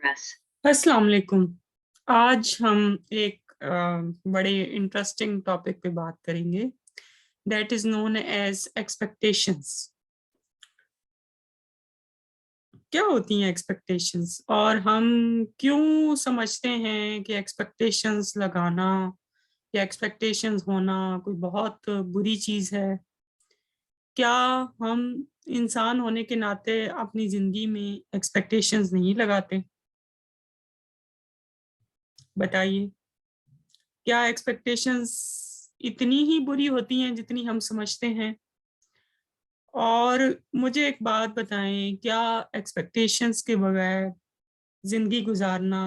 अस्सलाम वालेकुम। आज हम एक बड़े इंटरेस्टिंग टॉपिक पे बात करेंगे, that is known as expectations. क्या होती हैं एक्सपेक्टेशंस और हम क्यों समझते हैं कि एक्सपेक्टेशंस लगाना या एक्सपेक्टेशंस होना कोई बहुत बुरी चीज है? क्या हम इंसान होने के नाते अपनी जिंदगी में एक्सपेक्टेशंस नहीं लगाते? बताइए, क्या एक्सपेक्टेशंस इतनी ही बुरी होती हैं जितनी हम समझते हैं? और मुझे एक बात बताएं, क्या एक्सपेक्टेशंस के बगैर जिंदगी गुजारना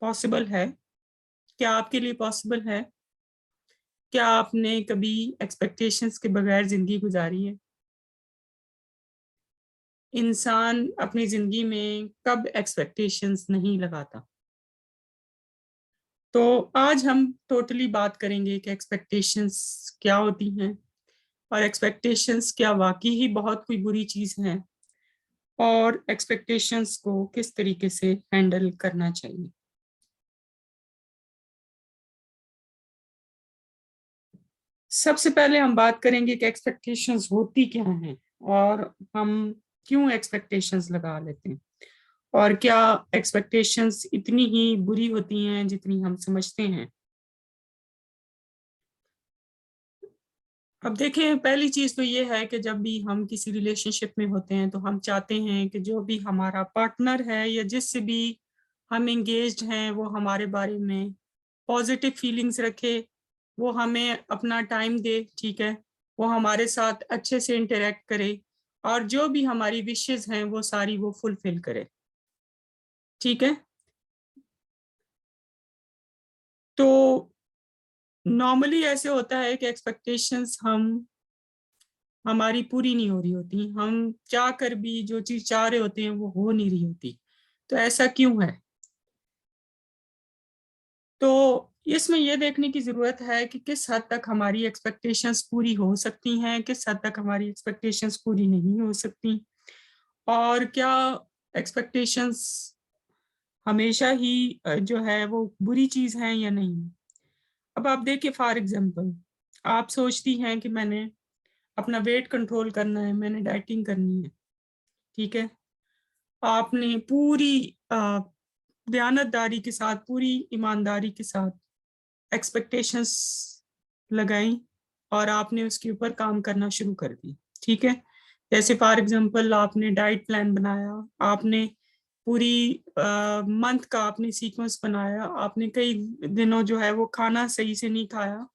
पॉसिबल है? क्या आपके लिए पॉसिबल है? क्या आपने कभी एक्सपेक्टेशंस के बगैर जिंदगी गुजारी है? इंसान अपनी जिंदगी में कब एक्सपेक्टेशंस नहीं लगाता? तो आज हम टोटली बात करेंगे कि एक्सपेक्टेशंस क्या होती हैं और एक्सपेक्टेशंस क्या वाकई ही बहुत कोई बुरी चीज है, और एक्सपेक्टेशंस को किस तरीके से हैंडल करना चाहिए। सबसे पहले हम बात करेंगे कि एक्सपेक्टेशंस होती क्या हैं और हम क्यों एक्सपेक्टेशंस लगा लेते हैं, और क्या एक्सपेक्टेशंस इतनी ही बुरी होती हैं जितनी हम समझते हैं। अब देखें, पहली चीज तो ये है कि जब भी हम किसी रिलेशनशिप में होते हैं तो हम चाहते हैं कि जो भी हमारा पार्टनर है या जिससे भी हम एंगेज्ड हैं वो हमारे बारे में पॉजिटिव फीलिंग्स रखे, वो हमें अपना टाइम दे, ठीक है, वो हमारे साथ अच्छे से इंटरेक्ट करे और जो भी हमारी विशेस हैं वो सारी वो फुलफिल करे, ठीक है। तो नॉर्मली ऐसे होता है कि एक्सपेक्टेशंस हम हमारी पूरी नहीं हो रही होती, हम चाह कर भी जो चीज चाह रहे होते हैं वो हो नहीं रही होती। तो ऐसा क्यों है? तो इसमें यह देखने की जरूरत है कि किस हद तक हमारी एक्सपेक्टेशंस पूरी हो सकती हैं, किस हद तक हमारी एक्सपेक्टेशंस पूरी नहीं हो सकती, और क्या एक्सपेक्टेशंस हमेशा ही जो है वो बुरी चीज है या नहीं। अब आप देखिए, फॉर एग्जांपल, आप सोचती हैं कि मैंने अपना वेट कंट्रोल करना है, मैंने डाइटिंग करनी है, ठीक है। आपने पूरी दयानतदारी के साथ, पूरी ईमानदारी के साथ एक्सपेक्टेशंस लगाई और आपने उसके ऊपर काम करना शुरू कर दी, ठीक है। जैसे फॉर एग्जांपल, आपने डाइट प्लान बनाया, आपने पूरी मंथ का आपने सीक्वेंस बनाया, आपने कई दिनों जो है वो खाना सही से नहीं खाया,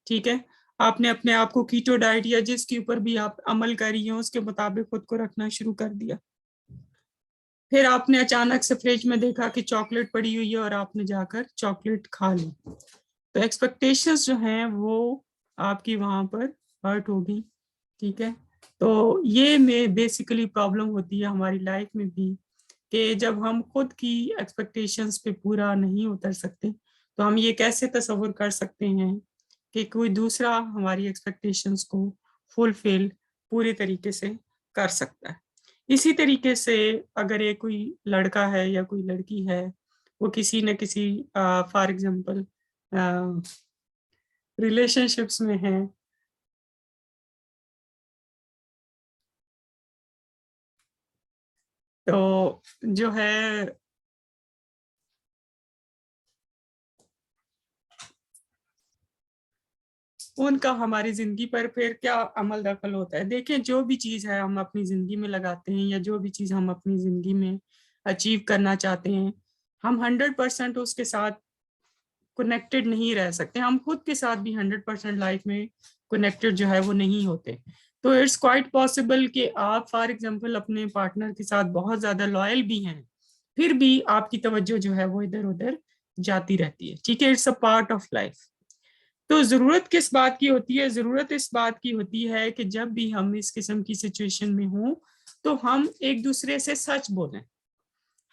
ठीक है। आपने अपने आप को कीटो डाइट या जिसके ऊपर भी आप अमल कर रही हो उसके मुताबिक खुद को रखना शुरू कर दिया। फिर आपने अचानक से फ्रिज में देखा कि चॉकलेट पड़ी हुई है और आपने जाकर चॉकलेट खा ली। तो एक्सपेक्टेशंस जो हैं वो आपकी वहां पर हर्ट होगी, ठीक है। तो ये में बेसिकली प्रॉब्लम होती है हमारी लाइफ में भी, कि जब हम खुद की एक्सपेक्टेशंस पे पूरा नहीं उतर सकते तो हम ये कैसे तसव्वुर कर सकते हैं कि कोई दूसरा हमारी एक्सपेक्टेशंस को फुलफिल पूरे तरीके से कर सकता है। इसी तरीके से अगर ये कोई लड़का है या कोई लड़की है, वो किसी न किसी फॉर एग्जांपल रिलेशनशिप्स में है, तो जो है उनका हमारी जिंदगी पर फिर क्या अमल दखल होता है। देखें, जो भी चीज है हम अपनी जिंदगी में लगाते हैं या जो भी चीज हम अपनी जिंदगी में अचीव करना चाहते हैं, हम 100% उसके साथ कनेक्टेड नहीं रह सकते, हम खुद के साथ भी 100% लाइफ में कनेक्टेड जो है वो नहीं होते। तो इट्स क्वाइट पॉसिबल कि आप फॉर एग्जांपल अपने पार्टनर के साथ बहुत ज्यादा लॉयल भी हैं, फिर भी आपकी तवज्जो जो है वो इधर उधर जाती रहती है, ठीक है। It's a part of life. तो जरूरत किस बात की होती है? जरूरत इस बात की होती है कि जब भी हम इस किस्म की सिचुएशन में हों तो हम एक दूसरे से सच बोलें,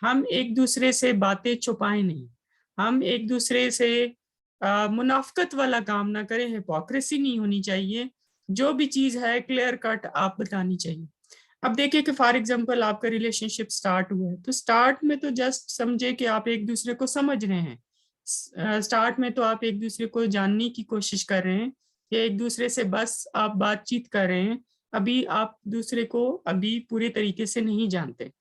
हम एक दूसरे से बातें छुपाएं नहीं, हम एक दूसरे से मुनाफकत वाला काम ना करें, हिपोक्रेसी नहीं होनी चाहिए। जो भी चीज है क्लियर कट आप बतानी चाहिए। अब देखिए कि फॉर एग्जांपल आपका रिलेशनशिप स्टार्ट हुआ है, तो स्टार्ट में तो जस्ट समझे कि आप एक दूसरे को समझ रहे हैं। स्टार्ट में तो आप एक दूसरे को जानने की कोशिश कर रहे हैं, या एक दूसरे से बस आप बातचीत कर रहे हैं। अभी आप दूसरे को अभी पूरे तरीके से नहीं जानते।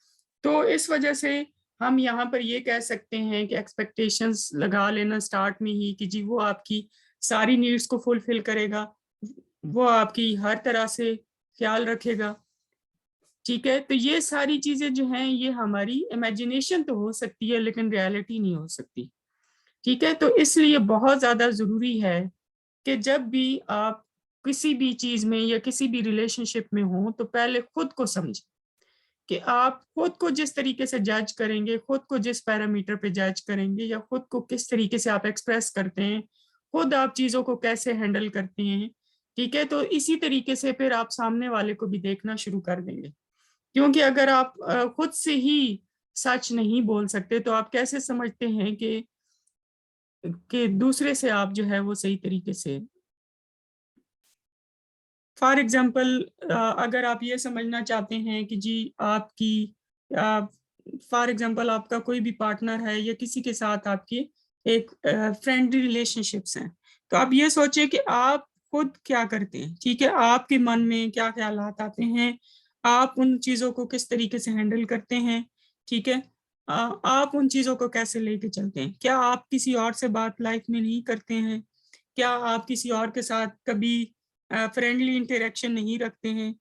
तो इस वजह से हम यहाँ पर ये कह सकते हैं कि एक्सपेक्टेशंस लगा लेना स्टार्ट में ही कि जी वो आपकी सारी नीड्स को फुलफिल करेगा, वो आपकी हर तरह से ख्याल रखेगा। ठीक है, तो ये सारी चीजें जो हैं ये हमारी इमेजिनेशन तो हो सकती है लेकिन रियलिटी नहीं हो सकती। ठीक है, तो इसलिए बहुत ज्यादा जरूरी है कि जब भी आप किसी भी चीज में या किसी भी रिलेशनशिप में हो तो पहले खुद को समझें कि आप खुद को जिस तरीके से जज करेंगे, खुद को जिस पैरामीटर पे जज करेंगे, या खुद को किस तरीके से आप एक्सप्रेस करते हैं, खुद आप चीजों को कैसे हैंडल करते हैं। ठीक है, तो इसी तरीके से फिर आप सामने वाले को भी देखना शुरू कर देंगे। क्योंकि अगर आप खुद से ही सच नहीं बोल सकते तो आप कैसे समझते हैं कि दूसरे से आप जो है वो सही तरीके से। फॉर एग्जाम्पल अगर आप ये समझना चाहते हैं कि जी आपकी फॉर एग्जाम्पल आपका कोई भी पार्टनर है या किसी के साथ आपकी एक फ्रेंडली रिलेशनशिप्स हैं, तो आप ये सोचें कि आप खुद क्या करते हैं। ठीक है, आपके मन में क्या ख्यालात आते हैं, आप उन चीजों को किस तरीके से हैंडल करते हैं। ठीक है, आप उन चीजों को कैसे लेके चलते हैं। क्या आप किसी और से बात लाइफ में नहीं करते हैं, क्या आप किसी और के साथ कभी फ्रेंडली इंटरेक्शन नहीं रखते हैं।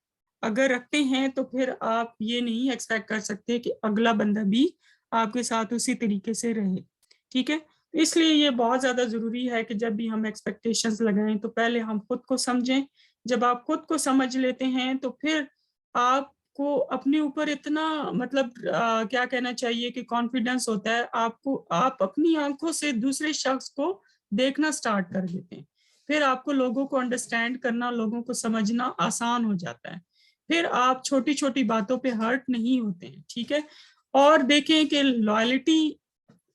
अगर रखते हैं तो फिर आप ये नहीं एक्सपेक्ट कर सकते कि अगला बंदा भी आपके साथ उसी तरीके से रहे। ठीक है, इसलिए ये बहुत ज्यादा जरूरी है कि जब भी हम एक्सपेक्टेशंस लगाएं तो पहले हम खुद को समझें। जब आप खुद को समझ लेते हैं तो फिर आपको अपने ऊपर इतना मतलब क्या कहना चाहिए कि कॉन्फिडेंस होता है आपको, आप अपनी आंखों से दूसरे शख्स को देखना स्टार्ट कर देते हैं। फिर आपको लोगों को अंडरस्टैंड करना, लोगों को समझना आसान हो जाता है। फिर आप छोटी छोटी बातों पे हर्ट नहीं होते हैं। ठीक है, और देखें कि लॉयल्टी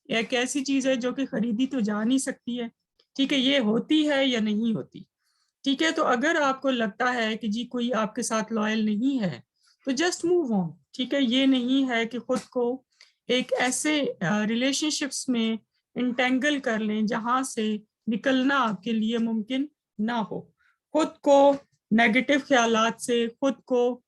एक ऐसी चीज है जो कि खरीदी तो जा नहीं सकती है। ठीक है, ये होती है या नहीं होती। ठीक है, तो अगर आपको लगता है कि जी कोई आपके साथ लॉयल नहीं है तो जस्ट मूव ऑन। ठीक है, ये नहीं है कि खुद को एक ऐसे रिलेशनशिप्स में इंटेंगल कर लें जहां से निकलना आपके लिए मुमकिन ना हो। खुद को नेगेटिव ख्यालात से खुद को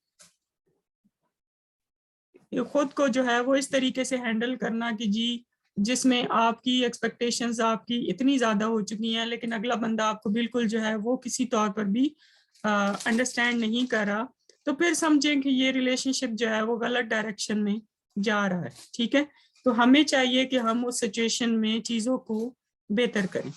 जो है वो इस तरीके से हैंडल करना कि जी जिसमें आपकी एक्सपेक्टेशंस आपकी इतनी ज्यादा हो चुकी हैं लेकिन अगला बंदा आपको बिल्कुल जो है वो किसी तौर पर भी अंडरस्टैंड नहीं कर रहा, तो फिर समझें कि ये रिलेशनशिप जो है वो गलत डायरेक्शन में जा रहा है। ठीक है, तो हमें चाहिए कि हम उस सिचुएशन में चीजों को बेहतर करें।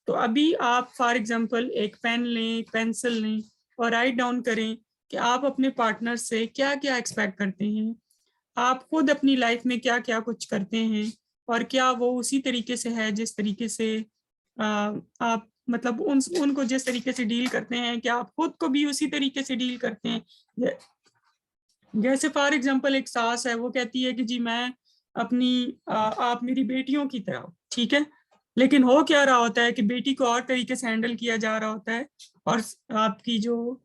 तो अभी आप फॉर एग्जांपल एक पेन लें, एक पेंसिल लें और राइट डाउन करें कि आप अपने पार्टनर से क्या क्या एक्सपेक्ट करते हैं, आप खुद अपनी लाइफ में क्या क्या कुछ करते हैं, और क्या वो उसी तरीके से है जिस तरीके से आप मतलब उनको जिस तरीके से डील करते हैं, क्या आप खुद को भी उसी तरीके से डील करते हैं। जैसे फॉर एग्जांपल एक सास है, वो कहती है कि जी मैं अपनी आप मेरी बेटियों की तरह हो। ठीक है, लेकिन हो क्या रहा होता है कि बेटी को और तरीके से हैंडल किया जा रहा होता है, और आपकी जो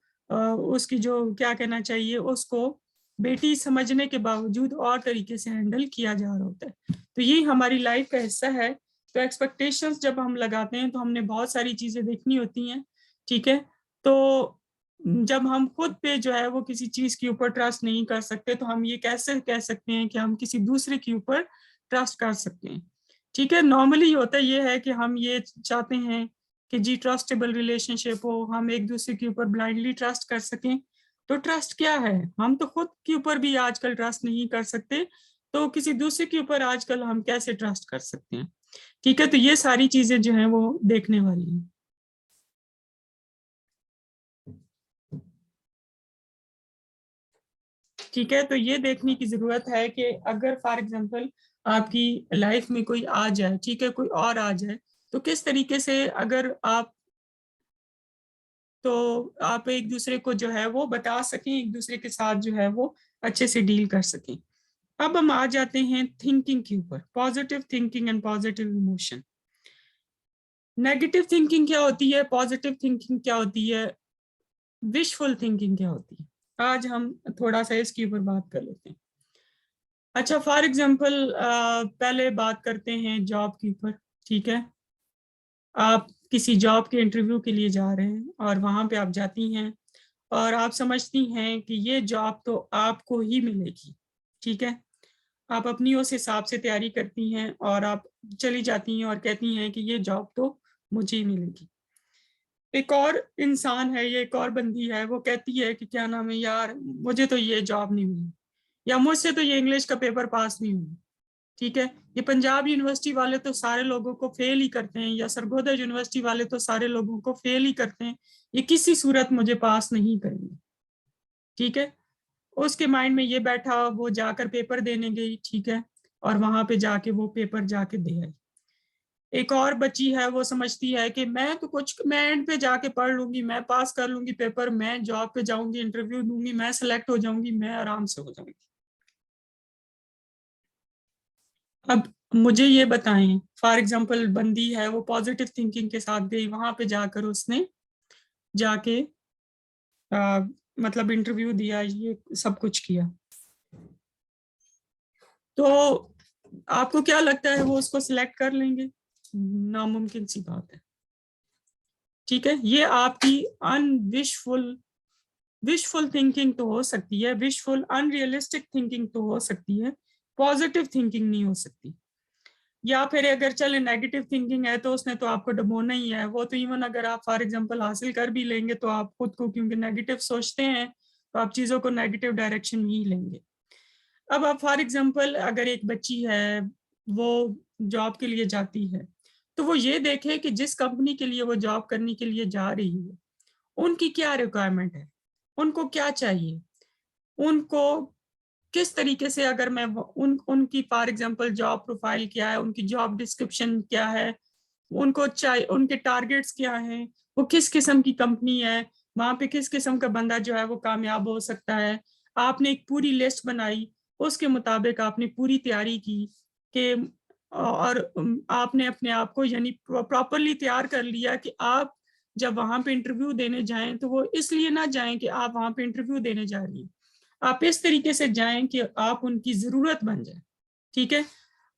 उसकी जो क्या कहना चाहिए उसको बेटी समझने के बावजूद और तरीके से हैंडल किया जा रहा होता है। तो ये हमारी लाइफ का हिस्सा है। तो एक्सपेक्टेशंस जब हम लगाते हैं तो हमने बहुत सारी चीजें देखनी होती हैं। ठीक है, तो जब हम खुद पे जो है वो किसी चीज के ऊपर ट्रस्ट नहीं कर सकते तो हम ये कैसे कह सकते हैं कि हम किसी दूसरे के ऊपर ट्रस्ट कर सकते हैं। ठीक है, नॉर्मली होता ये है कि हम ये चाहते हैं कि जी ट्रस्टेबल रिलेशनशिप हो, हम एक दूसरे के ऊपर ब्लाइंडली ट्रस्ट कर सकें। तो ट्रस्ट क्या है, हम तो खुद के ऊपर भी आजकल ट्रस्ट नहीं कर सकते, तो किसी दूसरे के ऊपर आजकल हम कैसे ट्रस्ट कर सकते हैं। ठीक है, तो ये सारी चीजें जो हैं वो देखने वाली हैं। ठीक है, तो ये देखने की जरूरत है कि अगर फॉर एग्जांपल आपकी लाइफ में कोई आ जाए, ठीक है, कोई और आ जाए, तो किस तरीके से अगर आप तो आप एक दूसरे को जो है वो बता सकें, एक दूसरे के साथ जो है वो अच्छे से डील कर सकें। अब हम आ जाते हैं थिंकिंग के ऊपर, positive thinking and positive emotion. Negative thinking क्या होती है, पॉजिटिव थिंकिंग क्या होती है, विशफुल थिंकिंग क्या होती है। आज हम थोड़ा सा इसके ऊपर बात कर लेते हैं। अच्छा, फॉर एग्जांपल पहले बात करते हैं जॉब के ऊपर। ठीक है, आप किसी जॉब के इंटरव्यू के लिए जा रहे हैं और वहां पे आप जाती हैं और आप समझती हैं कि ये जॉब तो आपको ही मिलेगी। ठीक है, आप अपनी उस हिसाब से तैयारी करती हैं और आप चली जाती हैं और कहती हैं कि ये जॉब तो मुझे ही मिलेगी। एक और इंसान है, ये एक और बंदी है, वो कहती है कि क्या नाम है यार, मुझे तो ये जॉब नहीं मिली, या मुझसे तो ये इंग्लिश का पेपर पास नहीं हुआ। ठीक है, ये पंजाब यूनिवर्सिटी वाले तो सारे लोगों को फेल ही करते हैं, या सरगोदा यूनिवर्सिटी वाले तो सारे लोगों को फेल ही करते हैं, ये किसी सूरत मुझे पास नहीं करेंगे। ठीक है, उसके माइंड में ये बैठा, वो जाकर पेपर देने गई। ठीक है, और वहां पे जाके वो पेपर जाके दे आई। एक और बच्ची है, वो समझती है कि मैं तो कुछ, मैं एंड पे जाके पढ़ लूंगी, मैं पास कर लूंगी पेपर, मैं जॉब पे जाऊंगी, इंटरव्यू दूंगी, मैं सिलेक्ट हो जाऊंगी, मैं आराम से हो जाऊंगी। अब मुझे ये बताएं, फॉर एग्जांपल बंदी है, वो पॉजिटिव थिंकिंग के साथ गई वहां पे जाकर, उसने जाके आ, मतलब इंटरव्यू दिया, ये सब कुछ किया, तो आपको क्या लगता है वो उसको सिलेक्ट कर लेंगे? नामुमकिन सी बात है। ठीक है, ये आपकी अनविशफुल विशफुल थिंकिंग तो हो सकती है, विशफुल अनरियलिस्टिक थिंकिंग तो हो सकती है, पॉजिटिव थिंकिंग नहीं हो सकती। या फिर अगर चले नेगेटिव थिंकिंग है तो उसने तो आपको डबोना ही है। वो तो इवन अगर आप फॉर एग्जांपल हासिल कर भी लेंगे तो आप खुद को क्योंकि नेगेटिव सोचते हैं तो आप चीजों को नेगेटिव डायरेक्शन में ही लेंगे। अब आप फॉर एग्जांपल अगर एक बच्ची है, वो जॉब के लिए जाती है, तो वो ये देखे कि जिस कंपनी के लिए वो जॉब करने के लिए जा रही है उनकी क्या रिक्वायरमेंट है, उनको क्या चाहिए, उनको किस तरीके से, अगर मैं उनकी फॉर एग्जांपल जॉब प्रोफाइल क्या है, उनकी जॉब डिस्क्रिप्शन क्या है, उनको चाहिए, उनके टारगेट्स क्या हैं, वो किस किस्म की कंपनी है, वहां पे किस किस्म का बंदा जो है वो कामयाब हो सकता है। आपने एक पूरी लिस्ट बनाई, उसके मुताबिक आपने पूरी तैयारी की कि, और आपने अपने आप को यानी प्रॉपरली तैयार कर लिया कि आप जब वहां पे इंटरव्यू देने जाएं तो वो इसलिए ना जाएं कि आप वहां पे इंटरव्यू देने जा रही हैं, आप इस तरीके से जाएं कि आप उनकी जरूरत बन जाए। ठीक है,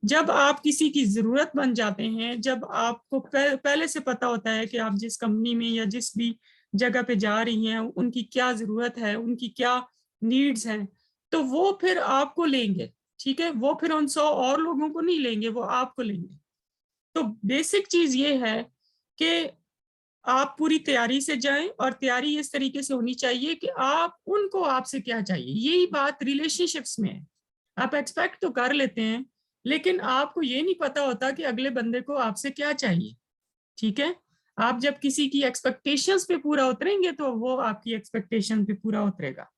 जब आप किसी की जरूरत बन जाते हैं, जब आपको पहले से पता होता है कि आप जिस कंपनी में या जिस भी जगह पे जा रही हैं उनकी क्या जरूरत है, उनकी क्या नीड्स हैं, तो वो फिर आपको लेंगे। ठीक है, वो फिर उन 100 और लोगों को नहीं लेंगे, वो आपको लेंगे। तो बेसिक चीज ये है कि आप पूरी तैयारी से जाएं, और तैयारी इस तरीके से होनी चाहिए कि आप उनको आपसे क्या चाहिए। यही बात रिलेशनशिप्स में है, आप एक्सपेक्ट तो कर लेते हैं लेकिन आपको ये नहीं पता होता कि अगले बंदे को आपसे क्या चाहिए। ठीक है, आप जब किसी की एक्सपेक्टेशंस पे पूरा उतरेंगे तो वो आपकी एक्सपेक्टेशन पे पूरा उतरेगा।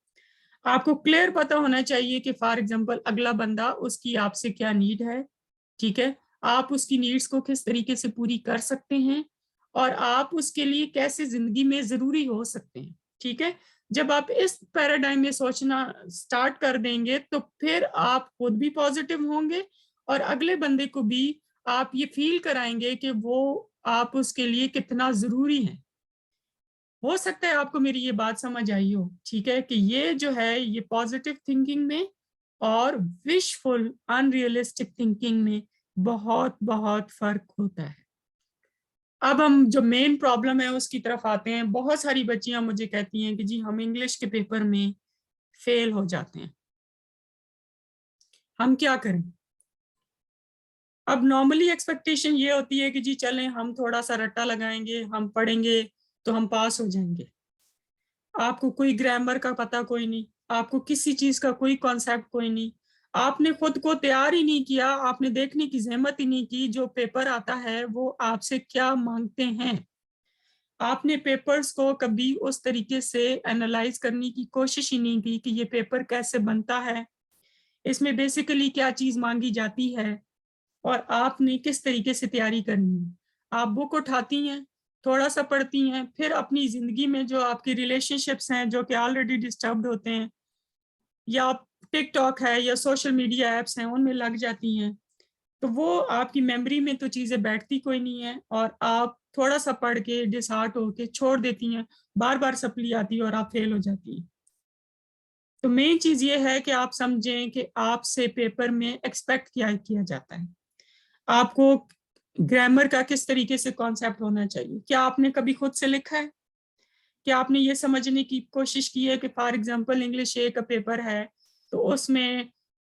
आपको क्लियर पता होना चाहिए कि फॉर एग्जांपल अगला बंदा, उसकी आपसे क्या नीड है। ठीक है, आप उसकी नीड्स को किस तरीके से पूरी कर सकते हैं और आप उसके लिए कैसे जिंदगी में जरूरी हो सकते हैं। ठीक है, जब आप इस पैराडाइम में सोचना स्टार्ट कर देंगे तो फिर आप खुद भी पॉजिटिव होंगे और अगले बंदे को भी आप ये फील कराएंगे कि वो आप उसके लिए कितना जरूरी है। हो सकता है आपको मेरी ये बात समझ आई हो। ठीक है, कि ये जो है ये पॉजिटिव थिंकिंग में और विशफुल अनरियलिस्टिक थिंकिंग में बहुत बहुत फर्क होता है। अब हम जो मेन प्रॉब्लम है उसकी तरफ आते हैं। बहुत सारी बच्चियां मुझे कहती हैं कि जी हम इंग्लिश के पेपर में फेल हो जाते हैं, हम क्या करें? अब नॉर्मली एक्सपेक्टेशन ये होती है कि जी चलें हम थोड़ा सा रट्टा लगाएंगे, हम पढ़ेंगे तो हम पास हो जाएंगे। आपको कोई ग्रामर का पता कोई नहीं, आपको किसी चीज का कोई कॉन्सेप्ट कोई नहीं, आपने खुद को तैयार ही नहीं किया, आपने देखने की जहमत ही नहीं की जो पेपर आता है वो आपसे क्या मांगते हैं। आपने पेपर्स को कभी उस तरीके से एनालाइज करने की कोशिश ही नहीं की कि ये पेपर कैसे बनता है, इसमें बेसिकली क्या चीज मांगी जाती है और आपने किस तरीके से तैयारी करनी है। आप बुक उठाती हैं, थोड़ा सा पढ़ती हैं, फिर अपनी जिंदगी में जो आपकी रिलेशनशिप्स हैं जो कि ऑलरेडी डिस्टर्ब्ड होते हैं, या टिकटॉक है या सोशल मीडिया एप्स हैं उनमें लग जाती हैं, तो वो आपकी मेमोरी में तो चीजें बैठती कोई नहीं है और आप थोड़ा सा पढ़ के डिसहार्ट होके छोड़ देती हैं, बार बार सप्ली आती है और आप फेल हो जाती हैं। तो मेन चीज ये है कि आप समझें कि आपसे पेपर में एक्सपेक्ट क्या किया जाता है। आपको ग्रामर का किस तरीके से कॉन्सेप्ट होना चाहिए। क्या आपने कभी खुद से लिखा है? क्या आपने ये समझने की कोशिश की है कि फॉर एग्जांपल इंग्लिश ए का पेपर है तो उसमें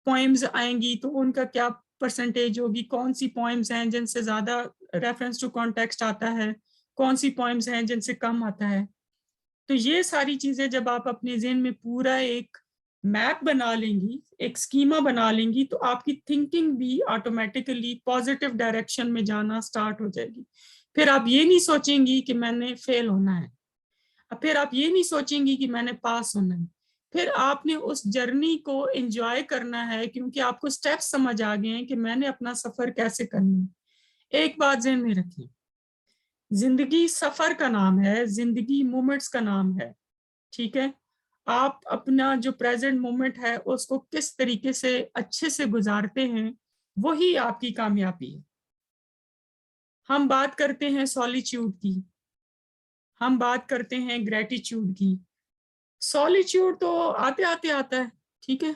पोएम्स आएंगी तो उनका क्या परसेंटेज होगी, कौन सी पोएम्स हैं जिनसे ज्यादा रेफरेंस टू कॉन्टेक्स्ट आता है, कौन सी पोएम्स हैं जिनसे कम आता है। तो ये सारी चीजें जब आप अपने ज़हन में पूरा एक मैप बना लेंगी, एक स्कीमा बना लेंगी, तो आपकी थिंकिंग भी ऑटोमेटिकली पॉजिटिव डायरेक्शन में जाना स्टार्ट हो जाएगी। फिर आप ये नहीं सोचेंगी कि मैंने फेल होना है, फिर आप ये नहीं सोचेंगी कि मैंने पास होना है। फिर आपने उस जर्नी को एंजॉय करना है क्योंकि आपको स्टेप्स समझ आ गए हैं कि मैंने अपना सफर कैसे करना है। एक बात ज़हन में रखिए, जिंदगी सफर का नाम है, जिंदगी मोमेंट्स का नाम है। ठीक है, आप अपना जो प्रेजेंट मोमेंट है उसको किस तरीके से अच्छे से गुजारते हैं, वही आपकी कामयाबी है। हम बात करते हैं सॉलिट्यूड की, हम बात करते हैं ग्रेटिट्यूड की। सॉलिट्यूड तो आते आते आता है, ठीक है,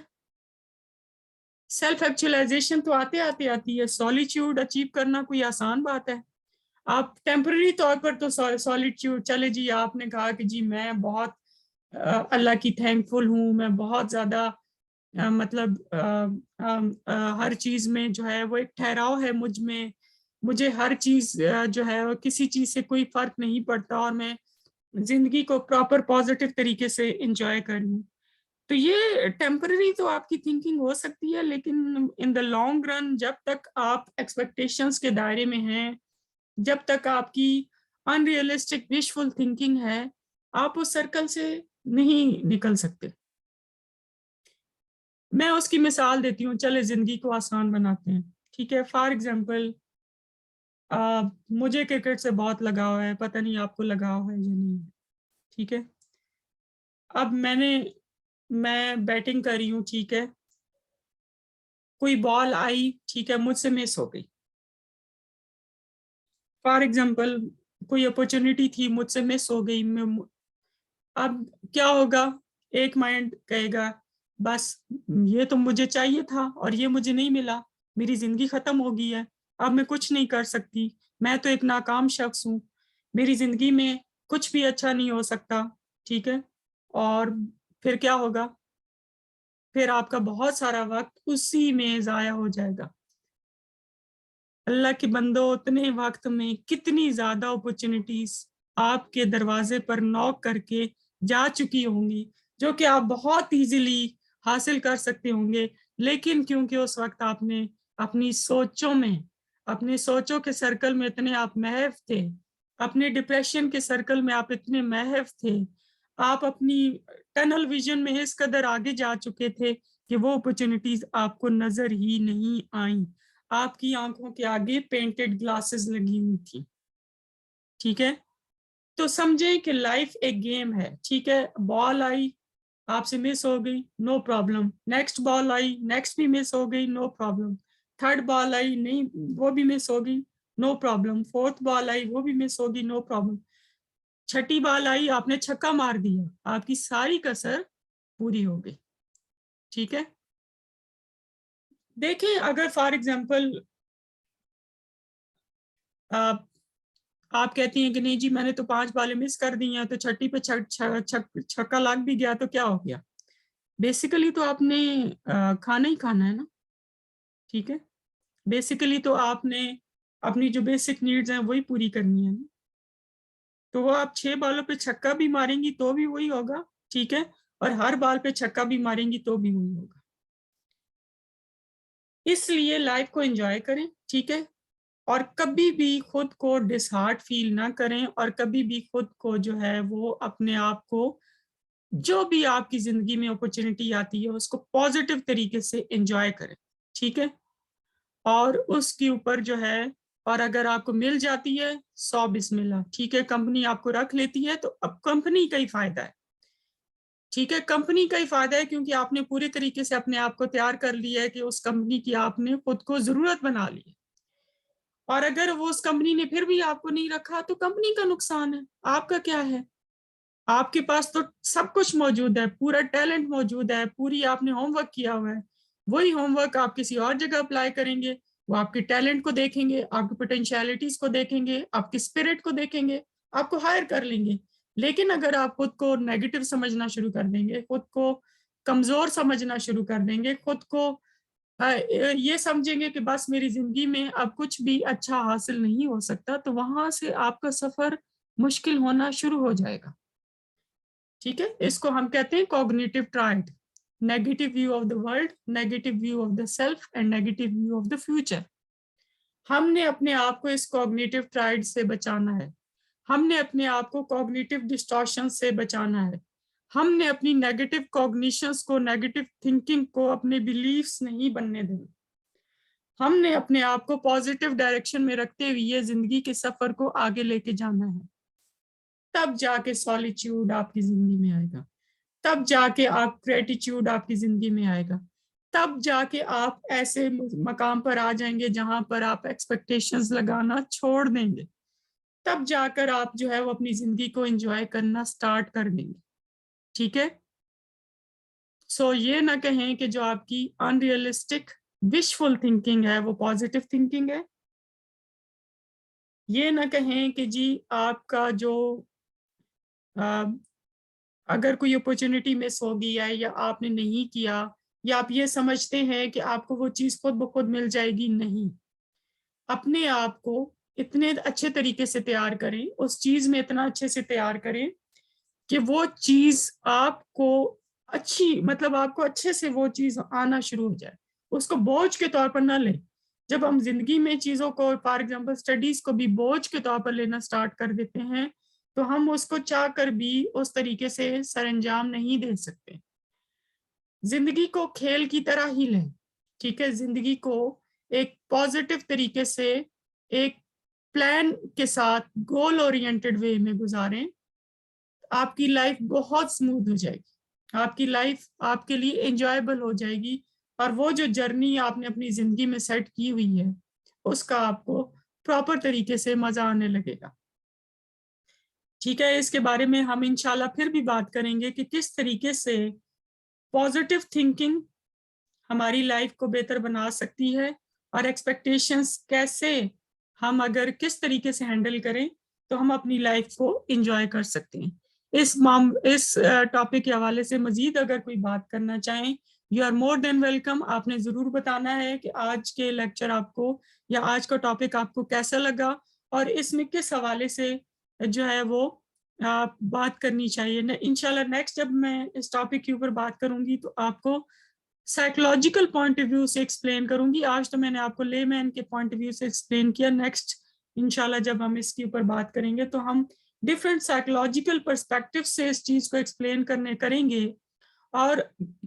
सेल्फ एक्चुअलाइजेशन तो आते आते आती है। सॉलिट्यूड अचीव करना कोई आसान बात है? आप टेम्पररी तौर पर तो सॉलिट्यूड, चले जी आपने कहा कि जी मैं बहुत अल्लाह की थैंकफुल हूँ, मैं बहुत ज्यादा मतलब हर चीज में जो है वो एक ठहराव है मुझ में, मुझे हर चीज जो है वो किसी चीज से कोई फर्क नहीं पड़ता और मैं जिंदगी को प्रॉपर पॉजिटिव तरीके से एंजॉय कर रही हूँ। तो ये टेम्पररी तो आपकी थिंकिंग हो सकती है, लेकिन इन द लॉन्ग रन जब तक आप एक्सपेक्टेशंस के दायरे में हैं, जब तक आपकी अनरियलिस्टिक विशफुल थिंकिंग है, आप उस सर्कल से नहीं निकल सकते। मैं उसकी मिसाल देती हूँ, चले जिंदगी को आसान बनाते हैं। ठीक है, फॉर एग्जाम्पल मुझे क्रिकेट से बहुत लगाव है, पता नहीं आपको लगाव है या नहीं। ठीक है, अब मैं बैटिंग कर रही हूँ, ठीक है, कोई बॉल आई, ठीक है, मुझसे मिस हो गई। फॉर एग्जाम्पल कोई अपॉर्चुनिटी थी, मुझसे मिस हो गई। अब क्या होगा, एक माइंड कहेगा बस ये तो मुझे चाहिए था और ये मुझे नहीं मिला, मेरी जिंदगी खत्म हो गई है, अब मैं कुछ नहीं कर सकती, मैं तो एक नाकाम शख्स हूँ, मेरी जिंदगी में कुछ भी अच्छा नहीं हो सकता। ठीक है, और फिर क्या होगा, फिर आपका बहुत सारा वक्त उसी में जाया हो जाएगा। अल्लाह के बंदो, उतने वक्त में कितनी ज्यादा अपॉर्चुनिटीज आपके दरवाजे पर नॉक करके जा चुकी होंगी, जो कि आप बहुत इजीली हासिल कर सकते होंगे, लेकिन क्योंकि उस वक्त आपने अपनी सोचों में, अपने सोचों के सर्कल में इतने आप महव थे, अपने डिप्रेशन के सर्कल में आप इतने महव थे, आप अपनी टनल विजन में इस कदर आगे जा चुके थे कि वो अपॉर्चुनिटीज आपको नजर ही नहीं आई। आपकी आंखों के आगे पेंटेड ग्लासेस लगी हुई थी। ठीक है, तो समझे कि लाइफ एक गेम है। ठीक है, बॉल आई, आपसे मिस हो गई, नो प्रॉब्लम, नेक्स्ट बॉल आई, नेक्स्ट भी मिस हो गई, नो प्रॉब्लम, थर्ड बॉल आई, नहीं वो भी मिस हो गई, नो प्रॉब्लम, फोर्थ बॉल आई, वो भी मिस होगी, नो प्रॉब्लम, छठी बॉल आई, आपने छक्का मार दिया, आपकी सारी कसर पूरी हो गई। ठीक है, देखें अगर फॉर एग्जाम्पल आप कहती हैं कि नहीं जी मैंने तो 5 बॉलें मिस कर दी हैं, तो छठी पे छक्का लग भी गया तो क्या हो गया, बेसिकली तो आपने खाना ही खाना है ना। ठीक है, बेसिकली तो आपने अपनी जो बेसिक नीड्स हैं वही पूरी करनी है ना। तो वो आप 6 बॉलों पे छक्का भी मारेंगी तो भी वही होगा। ठीक है, और हर बॉल पे छक्का भी मारेंगी तो भी वही होगा। इसलिए लाइफ को एंजॉय करें। ठीक है, और कभी भी खुद को डिसहार्ट फील ना करें, और कभी भी खुद को जो है वो अपने आप को, जो भी आपकी जिंदगी में अपॉर्चुनिटी आती है उसको पॉजिटिव तरीके से एंजॉय करें। ठीक है, और उसके ऊपर जो है, और अगर आपको मिल जाती है 100 बिस्मिल्लाह। ठीक है, कंपनी आपको रख लेती है तो अब कंपनी का ही फायदा है। ठीक है, कंपनी का ही फायदा है क्योंकि आपने पूरे तरीके से अपने आप को तैयार कर लिया है कि उस कंपनी की आपने खुद को जरूरत बना ली है। और अगर वो उस कंपनी ने फिर भी आपको नहीं रखा तो कंपनी का नुकसान है, आपका क्या है। आपके पास तो सब कुछ मौजूद है, पूरा टैलेंट मौजूद है, पूरी आपने होमवर्क किया हुआ है, वही होमवर्क आप किसी और जगह अप्लाई करेंगे, वो आपके टैलेंट को देखेंगे, आपकी पोटेंशियलिटीज को देखेंगे, आपकी स्पिरिट को देखेंगे, आपको हायर कर लेंगे। लेकिन अगर आप खुद को नेगेटिव समझना शुरू कर देंगे, खुद को कमजोर समझना शुरू कर देंगे, खुद को ये समझेंगे कि बस मेरी जिंदगी में अब कुछ भी अच्छा हासिल नहीं हो सकता, तो वहां से आपका सफर मुश्किल होना शुरू हो जाएगा। ठीक है, इसको हम कहते हैं cognitive triad, negative view of the world, negative view of the self and negative view of the future. हमने अपने आप को इस कॉग्निटिव ट्रायड से बचाना है, हमने अपने आप को कॉग्निटिव डिस्टॉर्शन से बचाना है, हमने अपनी नेगेटिव कॉग्निशंस को, नेगेटिव थिंकिंग को अपने बिलीफ्स नहीं बनने देना। हमने अपने आप को पॉजिटिव डायरेक्शन में रखते हुए ये जिंदगी के सफर को आगे लेके जाना है। तब जाके सॉलिट्यूड आपकी जिंदगी में आएगा, तब जाके आप ग्रेटिट्यूड आपकी जिंदगी में आएगा, तब जाके आप ऐसे मकाम पर आ जाएंगे जहां पर आप एक्सपेक्टेशंस लगाना छोड़ देंगे, तब जाकर आप जो है वो अपनी जिंदगी को एंजॉय करना स्टार्ट कर देंगे। ठीक है, सो ये ना कहें कि जो आपकी अनरियलिस्टिक विशफुल थिंकिंग है वो पॉजिटिव थिंकिंग है। ये ना कहें कि जी आपका जो अगर कोई अपॉर्चुनिटी मिस हो गई है या आपने नहीं किया, या आप ये समझते हैं कि आपको वो चीज खुद ब खुद मिल जाएगी, नहीं। अपने आप को इतने अच्छे तरीके से तैयार करें, उस चीज में इतना अच्छे से तैयार करें कि वो चीज आपको अच्छी, मतलब आपको अच्छे से वो चीज आना शुरू हो जाए, उसको बोझ के तौर पर ना लें। जब हम जिंदगी में चीजों को, फॉर एग्जाम्पल स्टडीज को भी बोझ के तौर पर लेना स्टार्ट कर देते हैं, तो हम उसको चाह कर भी उस तरीके से सरंजाम नहीं दे सकते। जिंदगी को खेल की तरह ही लें। ठीक है, जिंदगी को एक पॉजिटिव तरीके से, एक प्लान के साथ, गोल ओरिएंटेड वे में गुजारें। आपकी लाइफ बहुत स्मूथ हो जाएगी, आपकी लाइफ आपके लिए एंजॉयबल हो जाएगी, और वो जो जर्नी आपने अपनी जिंदगी में सेट की हुई है उसका आपको प्रॉपर तरीके से मजा आने लगेगा। ठीक है, इसके बारे में हम इंशाल्लाह फिर भी बात करेंगे कि किस तरीके से पॉजिटिव थिंकिंग हमारी लाइफ को बेहतर बना सकती है, और एक्सपेक्टेशंस कैसे हम अगर किस तरीके से हैंडल करें तो हम अपनी लाइफ को एंजॉय कर सकते हैं। इस टॉपिक के हवाले से मजीद अगर कोई बात करना चाहें, you are more than welcome. आपने जरूर बताना है कि आज के लेक्चर आपको या आज का टॉपिक आपको कैसा लगा, और इसमें किस हवाले से जो है वो बात करनी चाहिए। इंशाल्लाह नेक्स्ट जब मैं इस टॉपिक के ऊपर बात करूंगी तो आपको साइकोलॉजिकल पॉइंट ऑफ व्यू से एक्सप्लेन करूंगी। आज तो मैंने आपको लेमैन के पॉइंट ऑफ व्यू से एक्सप्लेन किया। नेक्स्ट इंशाल्लाह जब हम इसके ऊपर बात करेंगे तो हम डिफरेंट साइकोलॉजिकल पर्सपेक्टिव से इस चीज को एक्सप्लेन करेंगे, और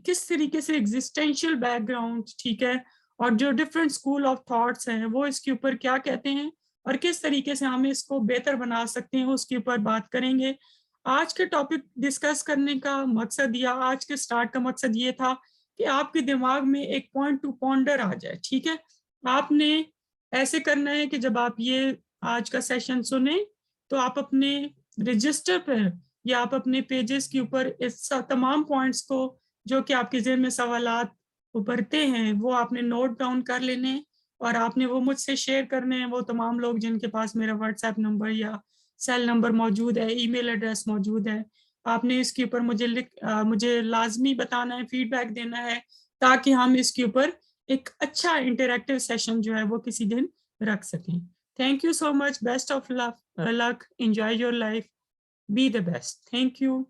किस तरीके से एग्जिस्टेंशियल बैकग्राउंड, ठीक है, और जो डिफरेंट स्कूल ऑफ थॉट्स हैं वो इसके ऊपर क्या कहते हैं, और किस तरीके से हम इसको बेहतर बना सकते हैं, उसके ऊपर बात करेंगे। आज के टॉपिक डिस्कस करने का मकसद, या आज के स्टार्ट का मकसद ये था कि आपके दिमाग में एक पॉइंट टू पॉन्डर आ जाए। ठीक है, आपने ऐसे करना है कि जब आप ये आज का सेशन सुने तो आप अपने रजिस्टर पर या आप अपने पेजेस के ऊपर इस तमाम पॉइंट्स को जो कि आपके ज़हन में सवालात उभरते हैं वो आपने नोट डाउन कर लेने, और आपने वो मुझसे शेयर करने हैं, वो तमाम लोग जिनके पास मेरा व्हाट्सएप नंबर या सेल नंबर मौजूद है, ईमेल एड्रेस मौजूद है। आपने इसके ऊपर मुझे लाजमी बताना है, फीडबैक देना है, ताकि हम इसके ऊपर एक अच्छा इंटरैक्टिव सेशन जो है वो किसी दिन रख सकें। Thank you so much, best of luck, enjoy your life, be the best, thank you.